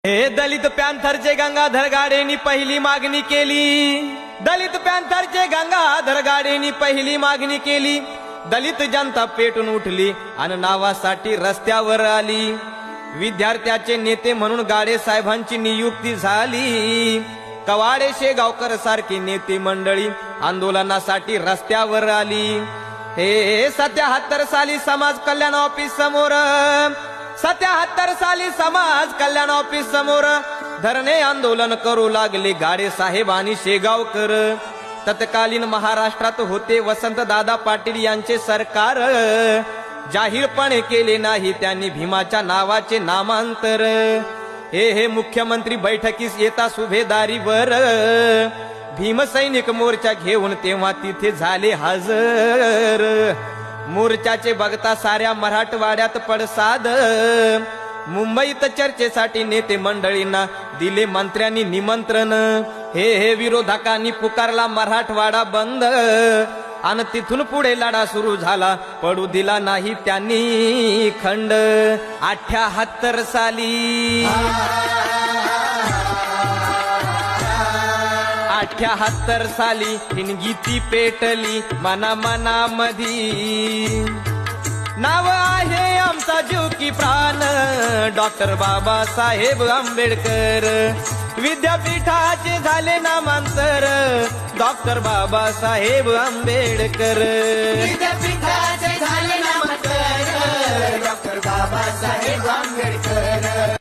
हे दलित पॅन्थरचे गंगाधर गाडेंनी पहिली मागणी केली। दलित पॅन्थरचे गंगाधर गाडेंनी पहिली मागणी केली। दलित जनता पेटून उठली आणि नावासाठी रस्त्यावर आली। विद्यार्थ्याचे नेते म्हणून गाडे साहेबांची नियुक्ती झाली। कवाडे शेगावकर सारखी नेते मंडळी आंदोलनासाठी रस्त्यावर आली। हे 77 साली समाज कल्याण ऑफिस समोर 77 साली समाज कल्याण ऑफिस समोर धरणे आंदोलन करू लागले गाडे साहेब आणि शेगावकर। तत्कालीन महाराष्ट्रात होते वसंतदादा पाटील यांचे सरकार। जाहीरपणे केले नाही त्यांनी भीमाच्या नावाचे नामांतर। हे मुख्यमंत्री बैठकीस येता सुभेदारीवर भीमसैनिक मोर्चा घेऊन तेव्हा तिथे झाले हजर। मोर्चाचे बघता साऱ्या मराठवाड्यात पडसाद। मुंबईत चर्चेसाठी नेते मंडळींना दिले मंत्र्यांनी निमंत्रण। हे विरोधकांनी पुकारला मराठवाडा बंद आणि तिथून पुढे लढा सुरू झाला, पडू दिला नाही त्यांनी खंड। 78 साली 78 साली हिनगीती पेटली मना मनामधी। नाव आहे आमचा जीव की प्राण डॉक्टर बाबासाहेब आंबेडकर। विद्यापीठाचे झाले नामांतर डॉक्टर बाबासाहेब आंबेडकर। विद्यापीठाचे झाले नामांतर डॉक्टर बाबासाहेब आंबेडकर।